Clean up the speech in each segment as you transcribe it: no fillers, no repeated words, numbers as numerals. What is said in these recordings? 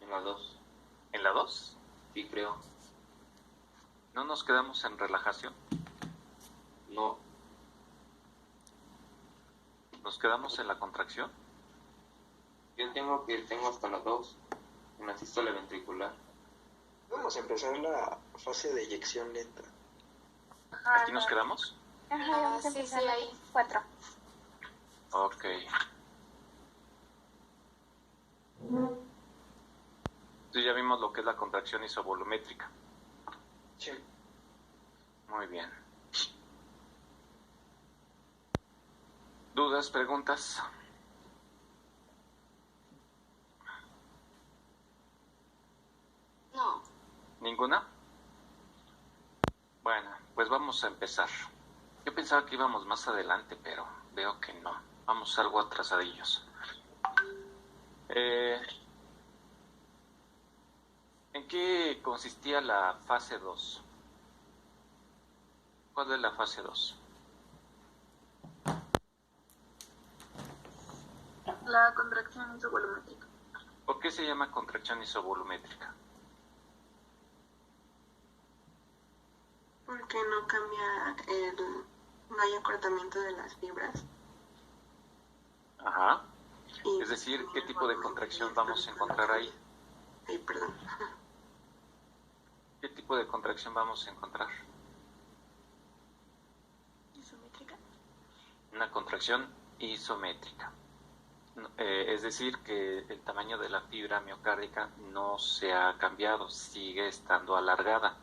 En la 2. ¿En la 2? Sí, creo. ¿No nos quedamos en relajación? No. ¿Nos quedamos en la contracción? Yo tengo hasta la 2. Una sístole ventricular. Vamos a empezar la fase de eyección lenta. ¿Aquí nos quedamos? Ajá, sí, ahí. 4. Ok. Entonces ya vimos lo que es la contracción isovolumétrica. Sí. Muy bien. ¿Dudas, preguntas? No. ¿Ninguna? Bueno, pues vamos a empezar. Yo pensaba que íbamos más adelante, pero veo que no. Vamos algo atrasadillos. ¿En qué consistía la fase 2? ¿Cuál es la fase 2? La contracción isovolumétrica. ¿Por qué se llama contracción isovolumétrica? Porque no hay acortamiento de las fibras. Ajá. Es decir, ¿qué tipo de contracción vamos a encontrar ahí? Ay, perdón. ¿Qué tipo de contracción vamos a encontrar? ¿Isométrica? Una contracción isométrica. Es decir, que el tamaño de la fibra miocárdica no se ha cambiado, sigue estando alargada.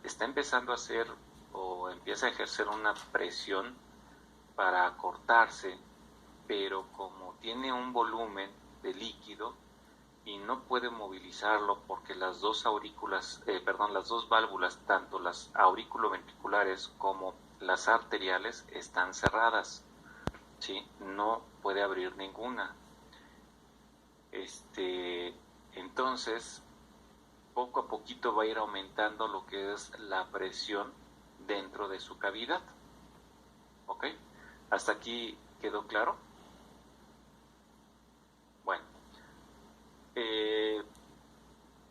Está empezando a hacer o empieza a ejercer una presión para acortarse, pero como tiene un volumen de líquido y no puede movilizarlo porque las dos válvulas, tanto las auriculoventriculares como las arteriales, están cerradas, ¿sí? No puede abrir ninguna. Entonces, poco a poquito va a ir aumentando lo que es la presión dentro de su cavidad. ¿Ok? ¿Hasta aquí quedó claro? Bueno,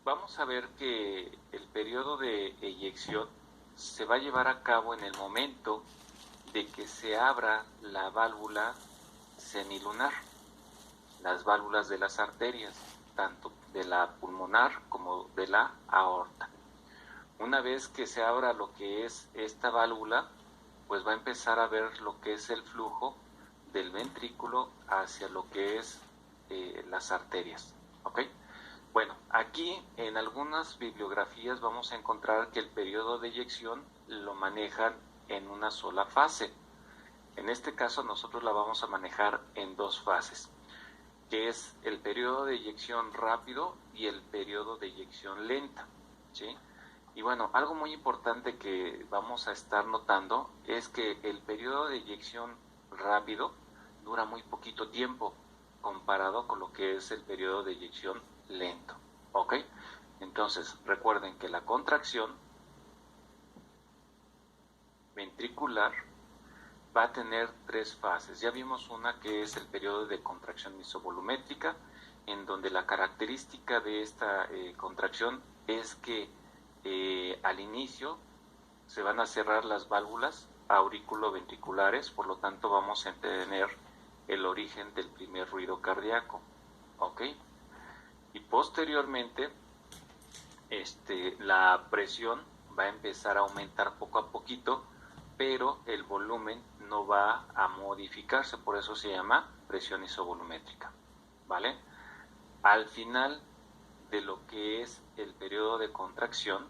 vamos a ver que el periodo de eyección se va a llevar a cabo en el momento de que se abra la válvula semilunar, las válvulas de las arterias, tanto de la pulmonar como de la aorta. Una vez que se abra lo que es esta válvula, pues va a empezar a ver lo que es el flujo del ventrículo hacia lo que es las arterias. ¿Ok? Bueno, aquí en algunas bibliografías vamos a encontrar que el periodo de eyección lo manejan en una sola fase. En este caso nosotros la vamos a manejar en dos fases, que es el periodo de eyección rápido y el periodo de eyección lenta, ¿sí? Y bueno, algo muy importante que vamos a estar notando es que el periodo de eyección rápido dura muy poquito tiempo comparado con lo que es el periodo de eyección lento, ¿ok? Entonces, recuerden que la contracción ventricular va a tener tres fases. Ya vimos una que es el periodo de contracción isovolumétrica, en donde la característica de esta contracción es que al inicio se van a cerrar las válvulas auriculoventriculares, por lo tanto vamos a tener el origen del primer ruido cardíaco, ¿ok? Y posteriormente la presión va a empezar a aumentar poco a poquito, pero el volumen no va a modificarse, por eso se llama presión isovolumétrica, ¿vale? Al final de lo que es el periodo de contracción,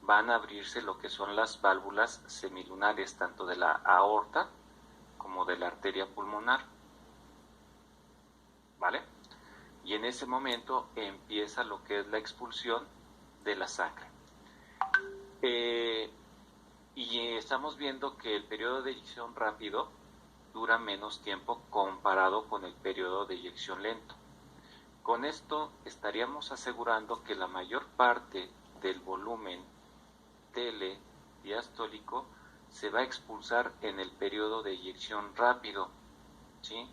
van a abrirse lo que son las válvulas semilunares, tanto de la aorta como de la arteria pulmonar, ¿vale? Y en ese momento empieza lo que es la expulsión de la sangre. Y estamos viendo que el periodo de eyección rápido dura menos tiempo comparado con el periodo de eyección lento. Con esto estaríamos asegurando que la mayor parte del volumen telediastólico se va a expulsar en el periodo de eyección rápido, ¿sí?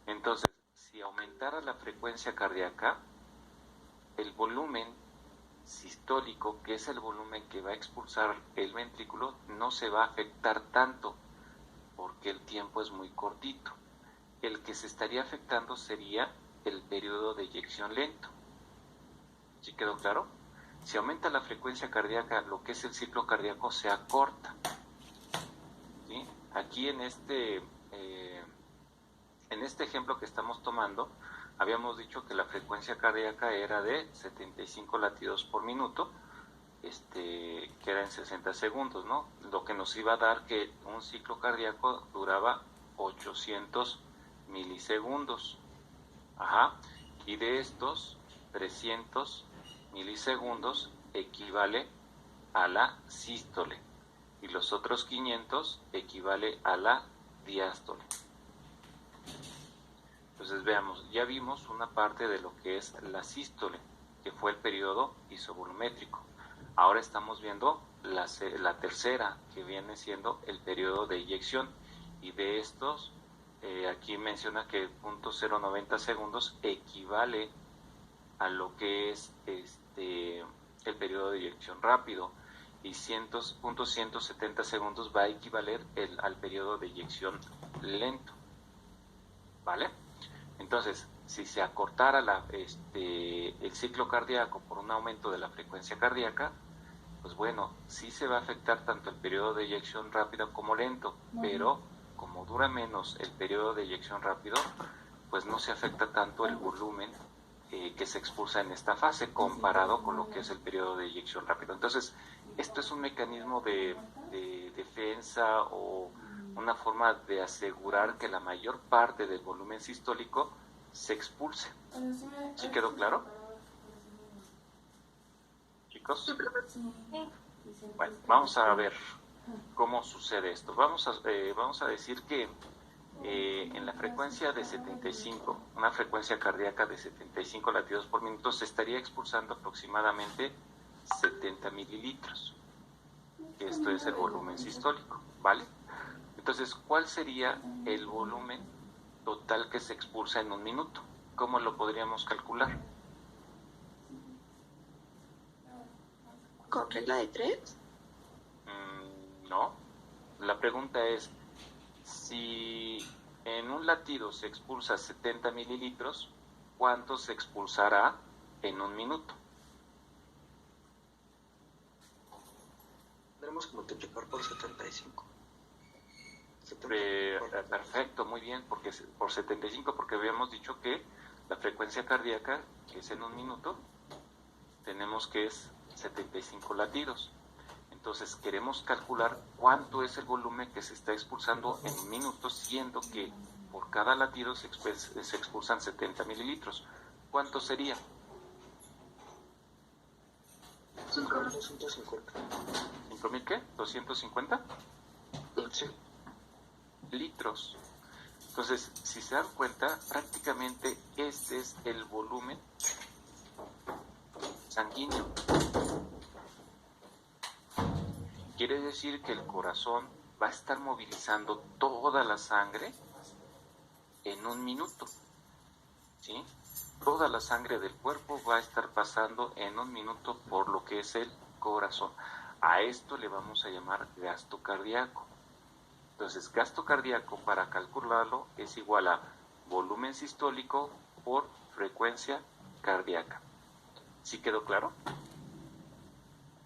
Entonces, si aumentara la frecuencia cardíaca, el volumen sistólico, que es el volumen que va a expulsar el ventrículo, no se va a afectar tanto porque el tiempo es muy cortito. El que se estaría afectando sería el periodo de eyección lento. ¿Sí quedó claro? Si aumenta la frecuencia cardíaca, lo que es el ciclo cardíaco se acorta. ¿Sí? Aquí en este ejemplo que estamos tomando, habíamos dicho que la frecuencia cardíaca era de 75 latidos por minuto, que era en 60 segundos, ¿no? Lo que nos iba a dar que un ciclo cardíaco duraba 800 milisegundos. Ajá. Y de estos, 300 milisegundos equivale a la sístole. Y los otros 500 equivale a la diástole. Entonces veamos, ya vimos una parte de lo que es la sístole, que fue el periodo isovolumétrico. Ahora estamos viendo la tercera, que viene siendo el periodo de eyección. Y de estos, aquí menciona que 0.090 segundos equivale a lo que es el periodo de eyección rápido. Y 100.170 segundos va a equivaler al periodo de eyección lento. ¿Vale? Entonces, si se acortara el ciclo cardíaco por un aumento de la frecuencia cardíaca, pues bueno, sí se va a afectar tanto el periodo de eyección rápido como lento, pero como dura menos el periodo de eyección rápido, pues no se afecta tanto el volumen que se expulsa en esta fase comparado con lo que es el periodo de eyección rápido. Entonces, esto es un mecanismo de defensa o una forma de asegurar que la mayor parte del volumen sistólico se expulse. ¿Sí quedó claro? ¿Chicos? Bueno, vamos a ver cómo sucede esto. Vamos a decir que en la frecuencia de 75, una frecuencia cardíaca de 75 latidos por minuto, se estaría expulsando aproximadamente 70 mililitros. Esto es el volumen sistólico, ¿vale? Entonces, ¿cuál sería el volumen total que se expulsa en un minuto? ¿Cómo lo podríamos calcular? ¿Con regla de 3? No. La pregunta es, si en un latido se expulsa 70 mililitros, ¿cuánto se expulsará en un minuto? Tendremos que multiplicar por 75. Perfecto, muy bien, porque por 75, porque habíamos dicho que la frecuencia cardíaca, que es en un minuto, tenemos que es 75 latidos. Entonces queremos calcular cuánto es el volumen que se está expulsando en un minuto, siendo que por cada latido se expulsan 70 mililitros. ¿Cuánto sería? 250. ¿5.000 qué? ¿250? Sí. Litros. Entonces, si se dan cuenta, prácticamente este es el volumen sanguíneo. Quiere decir que el corazón va a estar movilizando toda la sangre en un minuto, ¿sí? Toda la sangre del cuerpo va a estar pasando en un minuto por lo que es el corazón. A esto le vamos a llamar gasto cardíaco. Entonces, gasto cardíaco, para calcularlo, es igual a volumen sistólico por frecuencia cardíaca. ¿Sí quedó claro?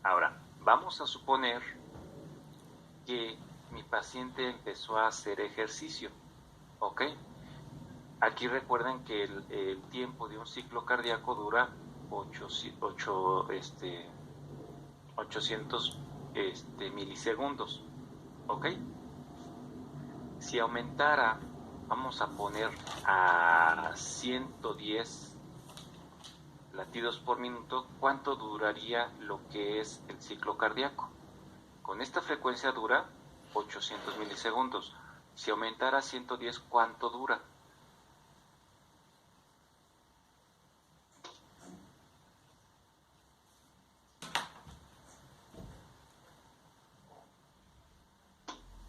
Ahora, vamos a suponer que mi paciente empezó a hacer ejercicio, ¿ok? Aquí recuerden que el tiempo de un ciclo cardíaco dura 800 milisegundos, ¿ok? Si aumentara, vamos a poner a 110 latidos por minuto, ¿cuánto duraría lo que es el ciclo cardíaco? Con esta frecuencia dura 800 milisegundos. Si aumentara a 110, ¿cuánto dura?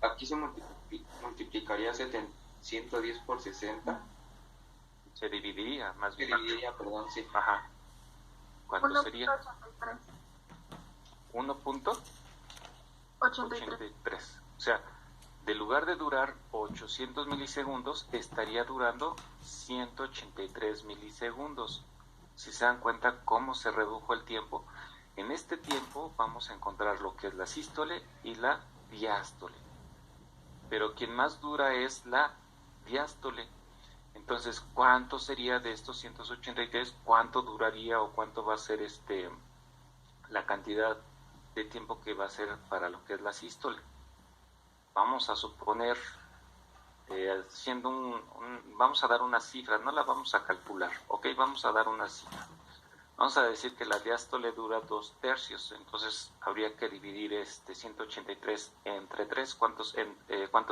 Aquí se multiplicaría 110 por 60. Se dividiría, más Se bien. dividiría, perdón, sí. Ajá. ¿Cuánto sería? 1.83. 1.83. O sea, de lugar de durar 800 milisegundos, estaría durando 183 milisegundos. Si se dan cuenta cómo se redujo el tiempo, en este tiempo vamos a encontrar lo que es la sístole y la diástole. Pero quien más dura es la diástole. Entonces, ¿cuánto sería de estos 183? ¿Cuánto duraría o cuánto va a ser la cantidad de tiempo que va a ser para lo que es la sístole? Vamos a suponer, vamos a dar una cifra, no la vamos a calcular, ¿ok? Vamos a dar una cifra. Vamos a decir que la diástole dura 2/3, entonces habría que dividir 183 entre 3. ¿Cuánto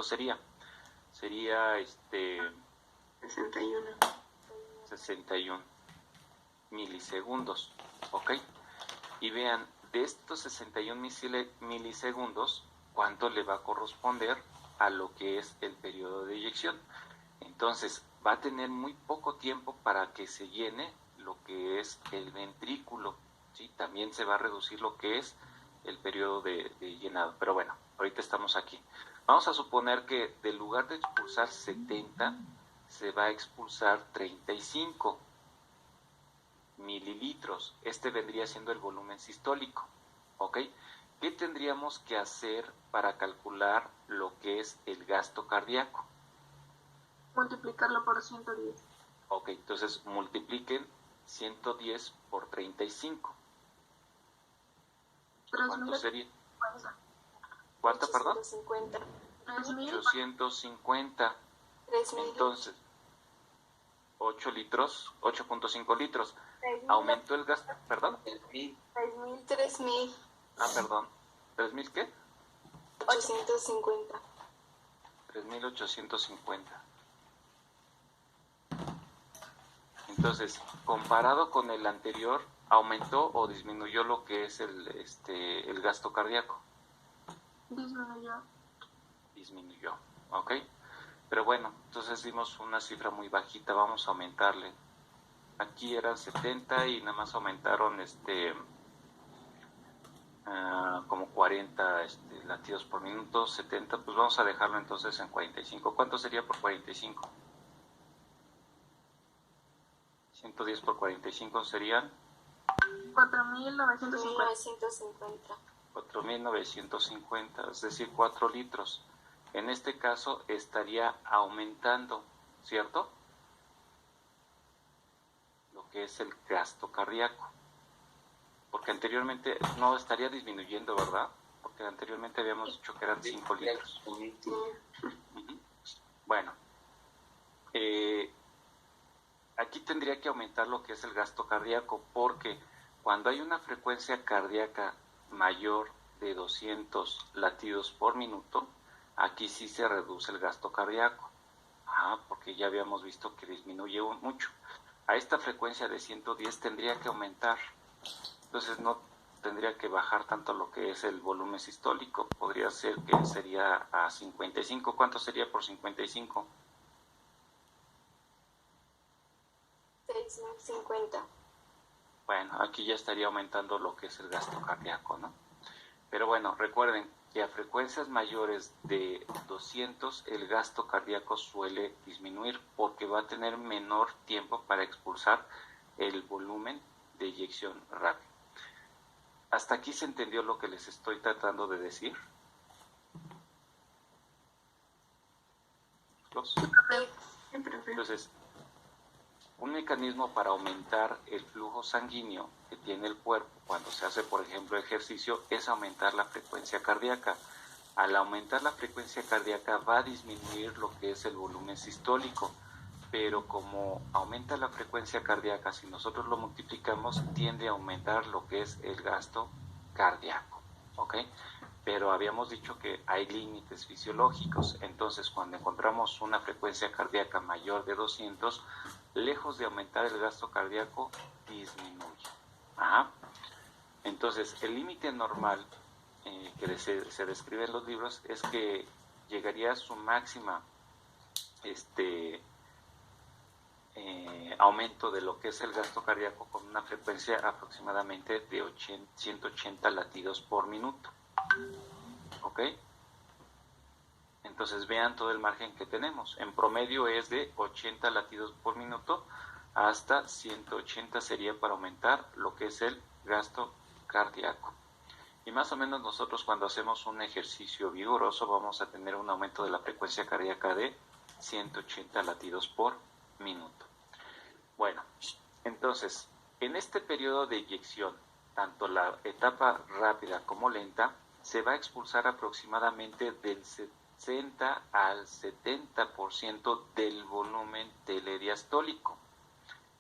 sería? Sería 61. 61 milisegundos, ¿ok? Y vean, de estos 61 milisegundos, ¿cuánto le va a corresponder a lo que es el periodo de eyección? Entonces, va a tener muy poco tiempo para que se llene lo que es el ventrículo, ¿sí? También se va a reducir lo que es el periodo de llenado. Pero bueno, ahorita estamos aquí. Vamos a suponer que del lugar de expulsar 70, se va a expulsar 35 mililitros. Este vendría siendo el volumen sistólico, ¿ok? ¿Qué tendríamos que hacer para calcular lo que es el gasto cardíaco? Multiplicarlo por 110. Ok, entonces multipliquen 110 por 35. ¿Cuánto sería? ¿Cuánto, perdón? 850. 850. 3.000. Entonces, 8 litros, 8.5 litros. 6.000. Aumentó el gasto, perdón. 3.000. 3.000. Perdón. ¿3.000 qué? 850. 3.850. Entonces, comparado con el anterior, ¿aumentó o disminuyó lo que es el gasto cardíaco? Disminuyó, ¿ok? Pero bueno, entonces dimos una cifra muy bajita, vamos a aumentarle. Aquí eran 70 y nada más aumentaron como 40 latidos por minuto, 70, pues vamos a dejarlo entonces en 45. ¿Cuánto sería por 45? 110 por 45 serían 4.950. 4.950, es decir, 4 litros. En este caso estaría aumentando, ¿cierto? Lo que es el gasto cardíaco. Porque anteriormente no estaría disminuyendo, ¿verdad? Porque anteriormente habíamos dicho que eran 5 litros. Bueno, aquí tendría que aumentar lo que es el gasto cardíaco, porque cuando hay una frecuencia cardíaca mayor de 200 latidos por minuto, aquí sí se reduce el gasto cardíaco. Porque ya habíamos visto que disminuye mucho. A esta frecuencia de 110 tendría que aumentar. Entonces no tendría que bajar tanto lo que es el volumen sistólico. Podría ser que sería a 55. ¿Cuánto sería por 55? 6.050. Bueno, aquí ya estaría aumentando lo que es el gasto cardíaco, ¿no? Pero bueno, recuerden que a frecuencias mayores de 200 el gasto cardíaco suele disminuir porque va a tener menor tiempo para expulsar el volumen de eyección rápido. ¿Hasta aquí se entendió lo que les estoy tratando de decir? Entonces, un mecanismo para aumentar el flujo sanguíneo que tiene el cuerpo cuando se hace, por ejemplo, ejercicio, es aumentar la frecuencia cardíaca. Al aumentar la frecuencia cardíaca va a disminuir lo que es el volumen sistólico, pero como aumenta la frecuencia cardíaca, si nosotros lo multiplicamos, tiende a aumentar lo que es el gasto cardíaco, ¿ok? Pero habíamos dicho que hay límites fisiológicos, entonces cuando encontramos una frecuencia cardíaca mayor de 200, lejos de aumentar el gasto cardíaco, disminuye. Entonces, el límite normal que se describe en los libros es que llegaría a su máxima aumento de lo que es el gasto cardíaco con una frecuencia aproximadamente de 180 latidos por minuto. ¿Ok? Entonces vean todo el margen que tenemos. En promedio es de 80 latidos por minuto hasta 180 sería para aumentar lo que es el gasto cardíaco. Y más o menos nosotros cuando hacemos un ejercicio vigoroso vamos a tener un aumento de la frecuencia cardíaca de 180 latidos por minuto. Bueno, entonces, en este periodo de eyección, tanto la etapa rápida como lenta, se va a expulsar aproximadamente del 60 al 70% del volumen telediastólico.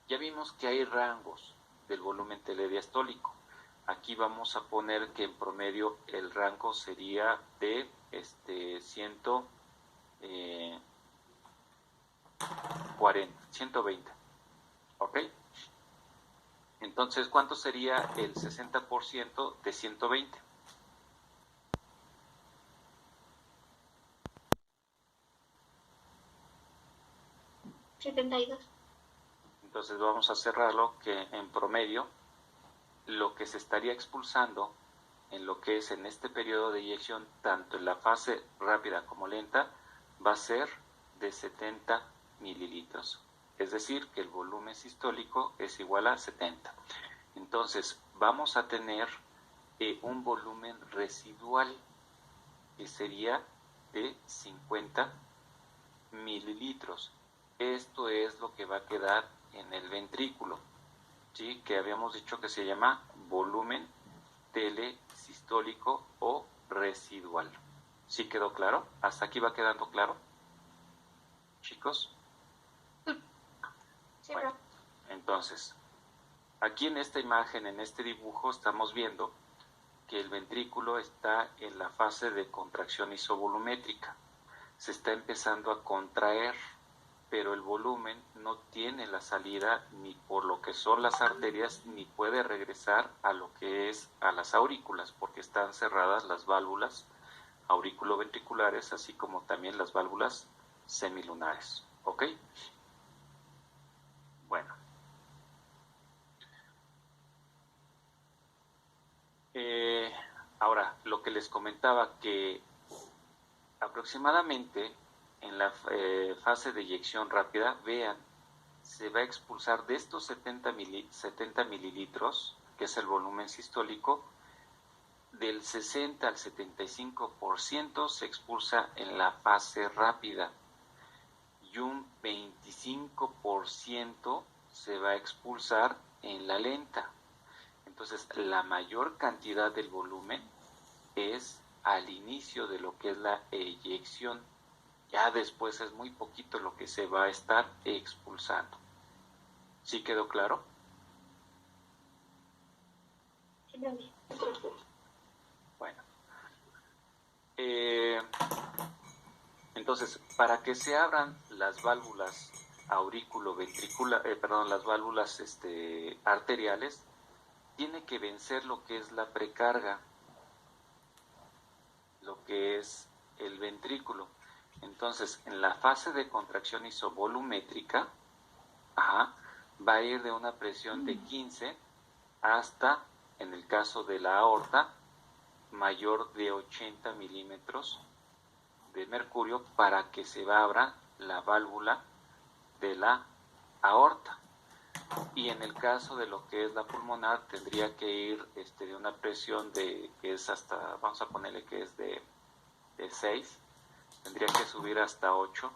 Ya vimos que hay rangos del volumen telediastólico. Aquí vamos a poner que en promedio el rango sería de 120. ¿Ok? Entonces, ¿cuánto sería el 60% de 120? $72. Entonces vamos a cerrarlo que en promedio lo que se estaría expulsando en lo que es en este periodo de eyección, tanto en la fase rápida como lenta, va a ser de 70 mililitros. Es decir, que el volumen sistólico es igual a 70. Entonces, vamos a tener un volumen residual que sería de 50 mililitros. Esto es lo que va a quedar en el ventrículo, ¿sí? Que habíamos dicho que se llama volumen telesistólico o residual. ¿Sí quedó claro? ¿Hasta aquí va quedando claro, chicos? Sí, bueno, entonces, aquí en esta imagen, en este dibujo, estamos viendo que el ventrículo está en la fase de contracción isovolumétrica. Se está empezando a contraer, pero el volumen no tiene la salida ni por lo que son las arterias, ni puede regresar a lo que es a las aurículas, porque están cerradas las válvulas auriculoventriculares, así como también las válvulas semilunares. ¿Ok? Bueno. Ahora, lo que les comentaba, que aproximadamente en la fase de eyección rápida, vean, se va a expulsar de estos 70 mililitros, que es el volumen sistólico, del 60 al 75% se expulsa en la fase rápida y un 25% se va a expulsar en la lenta. Entonces, la mayor cantidad del volumen es al inicio de lo que es la eyección. Ya después es muy poquito lo que se va a estar expulsando. ¿Sí quedó claro? Bueno. Entonces, para que se abran las válvulas las válvulas arteriales, tiene que vencer lo que es la precarga, lo que es el ventrículo. Entonces, en la fase de contracción isovolumétrica, va a ir de una presión de 15 hasta, en el caso de la aorta, mayor de 80 milímetros de mercurio para que se abra la válvula de la aorta. Y en el caso de lo que es la pulmonar, tendría que ir de una presión que es hasta, vamos a ponerle que es de 6, tendría que subir hasta 8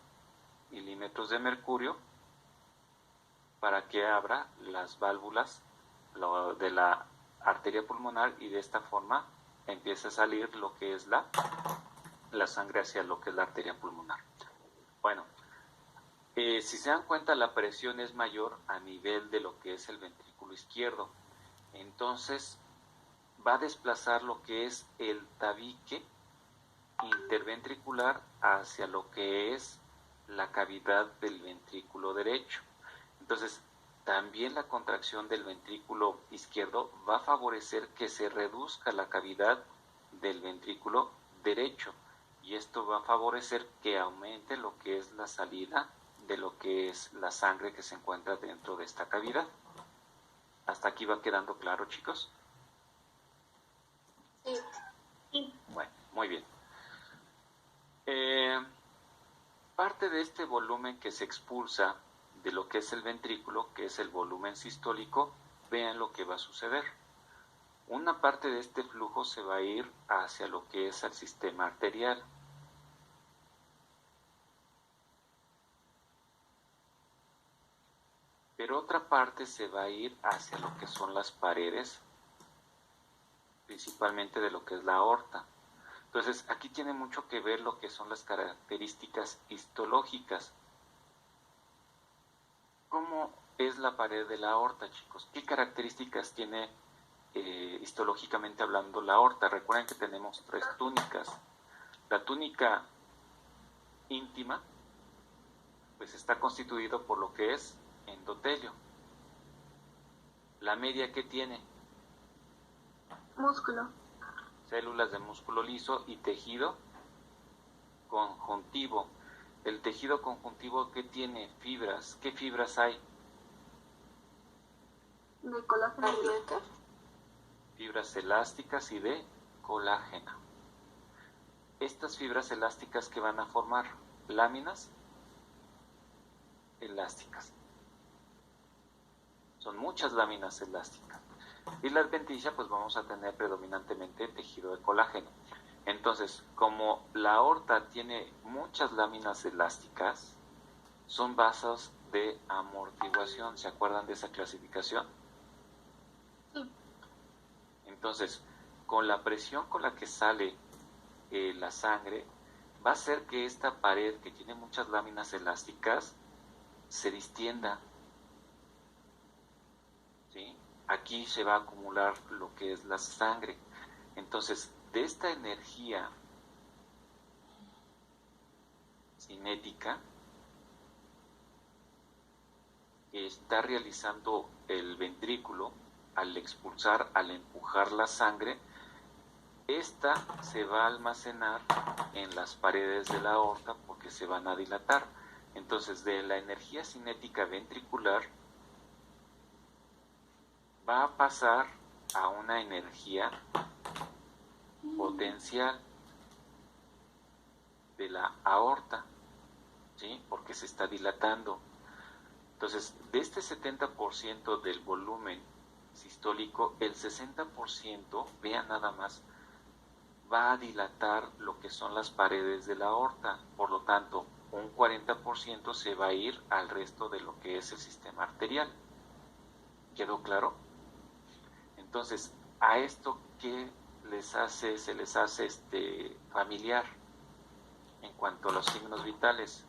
milímetros de mercurio para que abra las válvulas de la arteria pulmonar y de esta forma empiece a salir lo que es la sangre hacia lo que es la arteria pulmonar. Bueno, si se dan cuenta, la presión es mayor a nivel de lo que es el ventrículo izquierdo. Entonces, va a desplazar lo que es el tabique interventricular hacia lo que es la cavidad del ventrículo derecho. Entonces, también la contracción del ventrículo izquierdo va a favorecer que se reduzca la cavidad del ventrículo derecho. Y esto va a favorecer que aumente lo que es la salida de lo que es la sangre que se encuentra dentro de esta cavidad. ¿Hasta aquí va quedando claro, chicos? Sí. Bueno, muy bien. Parte de este volumen que se expulsa de lo que es el ventrículo, que es el volumen sistólico, vean lo que va a suceder. Una parte de este flujo se va a ir hacia lo que es el sistema arterial. Pero otra parte se va a ir hacia lo que son las paredes, principalmente de lo que es la aorta. Entonces, aquí tiene mucho que ver lo que son las características histológicas. ¿Cómo es la pared de la aorta, chicos? ¿Qué características tiene histológicamente hablando la aorta? Recuerden que tenemos 3 túnicas. La túnica íntima, pues está constituido por lo que es endotelio. La media, ¿qué tiene? Músculo. Células de músculo liso y tejido conjuntivo. El tejido conjuntivo, ¿qué tiene? Fibras. ¿Qué fibras hay? De colágeno. Fibras elásticas y de colágeno. Estas fibras elásticas que van a formar láminas elásticas. Son muchas láminas elásticas. Y la adventicia, pues vamos a tener predominantemente tejido de colágeno. Entonces, como la aorta tiene muchas láminas elásticas, son vasos de amortiguación. ¿Se acuerdan de esa clasificación? Sí. Entonces, con la presión con la que sale la sangre, va a hacer que esta pared que tiene muchas láminas elásticas se distienda. ¿Sí? Aquí se va a acumular lo que es la sangre. Entonces, de esta energía cinética que está realizando el ventrículo al expulsar, al empujar la sangre, esta se va a almacenar en las paredes de la aorta porque se van a dilatar. Entonces, de la energía cinética ventricular va a pasar a una energía potencial de la aorta, ¿sí? Porque se está dilatando. Entonces, de este 70% del volumen sistólico, el 60%, vean nada más, va a dilatar lo que son las paredes de la aorta. Por lo tanto, un 40% se va a ir al resto de lo que es el sistema arterial. ¿Quedó claro? Entonces, a esto, ¿qué se les hace familiar en cuanto a los signos vitales?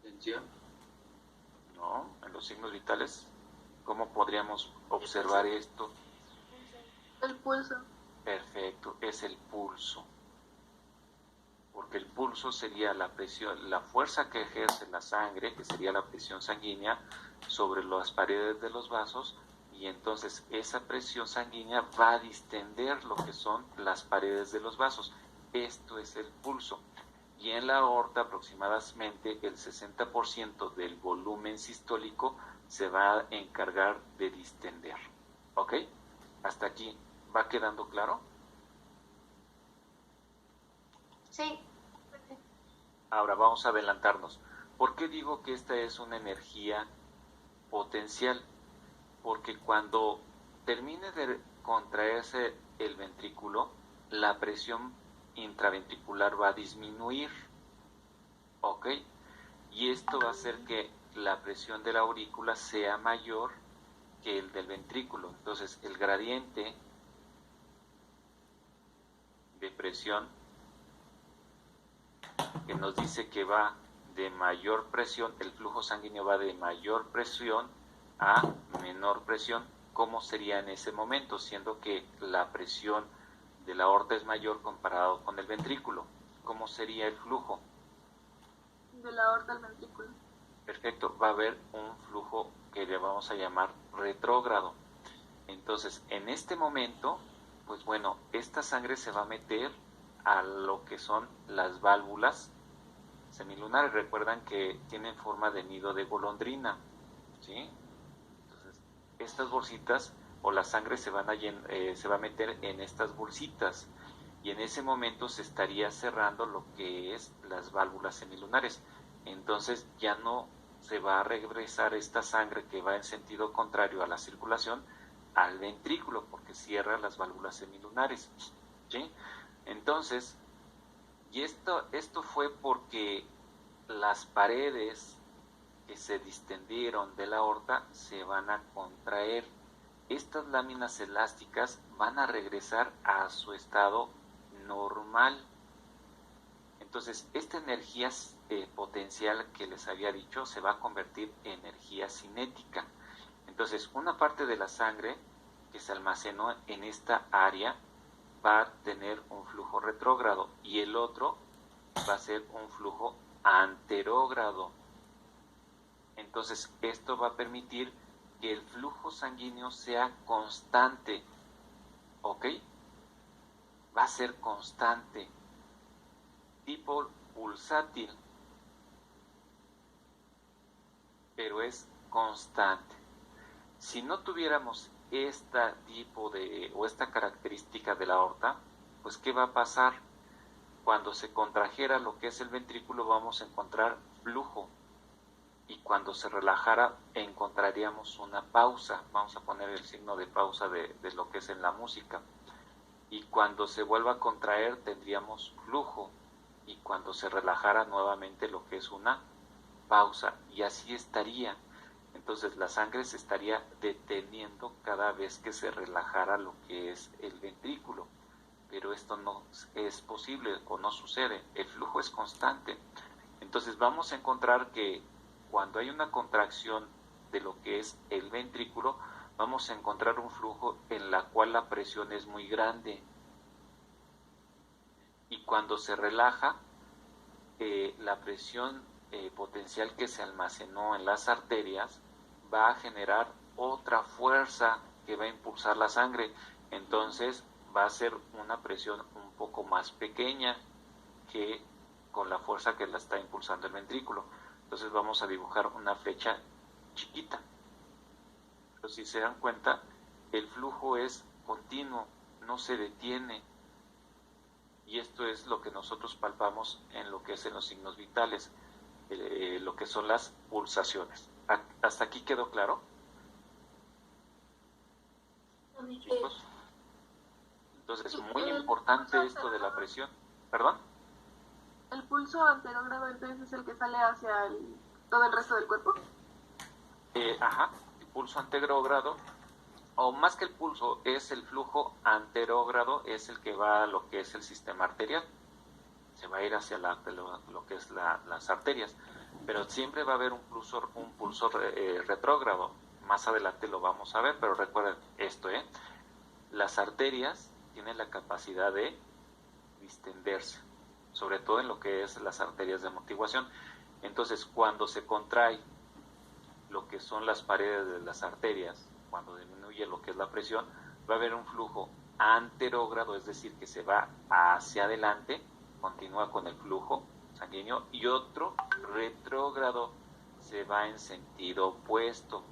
Tensión. ¿No? En los signos vitales, ¿cómo podríamos observar esto? El pulso. Perfecto, es el pulso. Porque el pulso sería la presión, la fuerza que ejerce la sangre, que sería la presión sanguínea, sobre las paredes de los vasos, y entonces esa presión sanguínea va a distender lo que son las paredes de los vasos. Esto es el pulso. Y en la aorta aproximadamente el 60% del volumen sistólico se va a encargar de distender. ¿Ok? Hasta aquí, ¿va quedando claro? Sí. Ahora vamos a adelantarnos. ¿Por qué digo que esta es una energía potencial? Porque cuando termine de contraerse el ventrículo, la presión intraventricular va a disminuir, ¿ok? Y esto va a hacer que la presión de la aurícula sea mayor que el del ventrículo. Entonces, el gradiente de presión que nos dice que va de mayor presión, el flujo sanguíneo va de mayor presión a menor presión. ¿Cómo sería en ese momento? Siendo que la presión de la aorta es mayor comparado con el ventrículo. ¿Cómo sería el flujo? De la aorta al ventrículo. Perfecto, va a haber un flujo que le vamos a llamar retrógrado. Entonces, en este momento, pues bueno, esta sangre se va a meter a lo que son las válvulas semilunares. Recuerdan que tienen forma de nido de golondrina, ¿sí? Entonces, estas bolsitas o la sangre se va a meter en estas bolsitas y en ese momento se estaría cerrando lo que es las válvulas semilunares. Entonces ya no se va a regresar esta sangre que va en sentido contrario a la circulación al ventrículo porque cierra las válvulas semilunares, ¿sí? Entonces, y esto fue porque las paredes que se distendieron de la aorta se van a contraer. Estas láminas elásticas van a regresar a su estado normal. Entonces, esta energía potencial que les había dicho se va a convertir en energía cinética. Entonces, una parte de la sangre que se almacenó en esta área va a tener un flujo retrógrado y el otro va a ser un flujo anterógrado. Entonces, esto va a permitir que el flujo sanguíneo sea constante, ¿ok? Va a ser constante, tipo pulsátil, pero es constante. Si no tuviéramos esta característica de la aorta, pues ¿qué va a pasar? Cuando se contrajera lo que es el ventrículo vamos a encontrar flujo y cuando se relajara encontraríamos una pausa. Vamos a poner el signo de pausa de lo que es en la música. Y cuando se vuelva a contraer tendríamos flujo y cuando se relajara nuevamente lo que es una pausa y así estaría. Entonces la sangre se estaría deteniendo cada vez que se relajara lo que es el ventrículo, pero esto no es posible o no sucede, el flujo es constante. Entonces vamos a encontrar que cuando hay una contracción de lo que es el ventrículo, vamos a encontrar un flujo en la cual la presión es muy grande. Y cuando se relaja, la presión potencial que se almacenó en las arterias va a generar otra fuerza que va a impulsar la sangre. Entonces va a ser una presión un poco más pequeña que con la fuerza que la está impulsando el ventrículo. Entonces vamos a dibujar una flecha chiquita. Pero si se dan cuenta, el flujo es continuo, no se detiene. Y esto es lo que nosotros palpamos en lo que es en los signos vitales, lo que son las pulsaciones. ¿Hasta aquí quedó claro? Chicos. Entonces, muy importante esto de la presión. ¿Perdón? El pulso anterógrado entonces es el que sale hacia todo el resto del cuerpo. El pulso anterógrado, o más que el pulso, es el flujo anterógrado, es el que va a lo que es el sistema arterial. Se va a ir hacia lo que es las arterias, pero siempre va a haber un pulso retrógrado. Más adelante lo vamos a ver, pero recuerden esto, las arterias tienen la capacidad de distenderse, sobre todo en lo que es las arterias de amortiguación. Entonces, cuando se contrae lo que son las paredes de las arterias, cuando disminuye lo que es la presión, va a haber un flujo anterógrado, es decir, que se va hacia adelante, continúa con el flujo sanguíneo, y otro retrógrado, se va en sentido opuesto.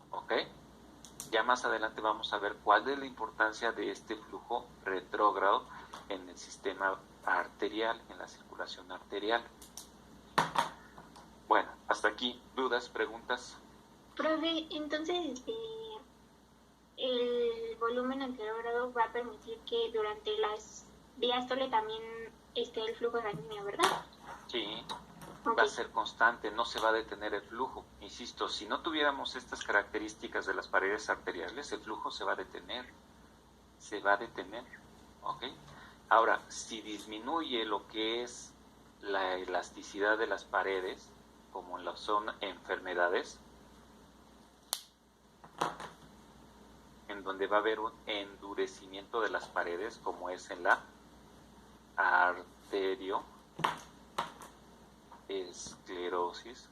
¿Ok? Ya más adelante vamos a ver cuál es la importancia de este flujo retrógrado en el sistema arterial, en la circulación arterial. Bueno, hasta aquí, ¿dudas, preguntas? Profe, entonces el volumen anterógrado va a permitir que durante las diástole también esté el flujo sanguíneo, ¿verdad? Sí, Okay. va a ser constante, no se va a detener el flujo. Insisto, si no tuviéramos estas características de las paredes arteriales, el flujo se va a detener, ¿ok? Ahora, si disminuye lo que es la elasticidad de las paredes, como son enfermedades, en donde va a haber un endurecimiento de las paredes, como es en la arterioesclerosis.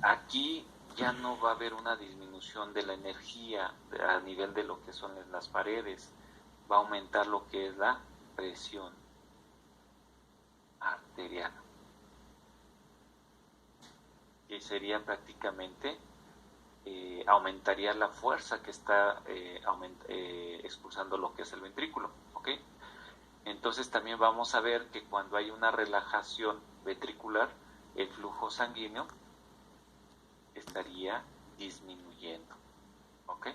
Aquí ya no va a haber una disminución de la energía a nivel de lo que son las paredes, va a aumentar lo que es la presión arterial, que sería prácticamente aumentaría la fuerza que está expulsando lo que es el ventrículo, ¿ok? Entonces también vamos a ver que cuando hay una relajación ventricular, el flujo sanguíneo estaría disminuyendo, ¿ok?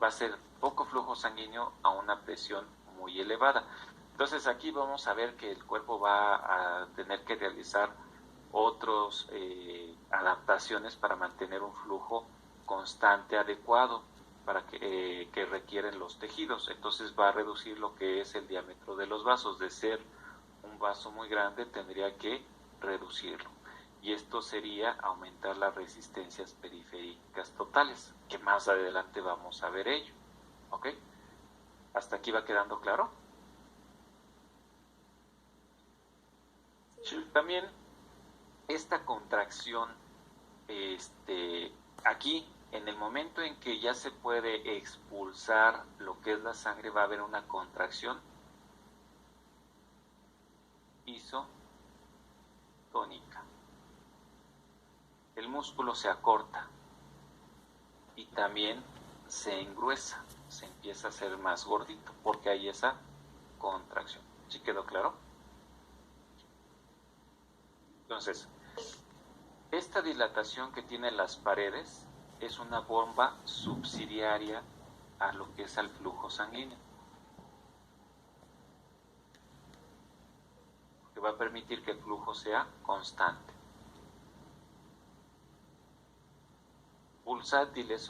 Va a ser poco flujo sanguíneo a una presión muy elevada. Entonces aquí vamos a ver que el cuerpo va a tener que realizar otras adaptaciones para mantener un flujo constante, adecuado, para que requieren los tejidos. Entonces va a reducir lo que es el diámetro de los vasos. De ser un vaso muy grande, tendría que reducirlo. Y esto sería aumentar las resistencias periféricas totales, que más adelante vamos a ver ello. ¿Ok? ¿Hasta aquí va quedando claro? Sí. También esta contracción, aquí, en el momento en que ya se puede expulsar lo que es la sangre, va a haber una contracción isotónica. El músculo se acorta y también se engruesa, se empieza a hacer más gordito porque hay esa contracción. ¿Sí quedó claro? Entonces, esta dilatación que tienen las paredes es una bomba subsidiaria a lo que es al flujo sanguíneo, que va a permitir que el flujo sea constante. Pulsátiles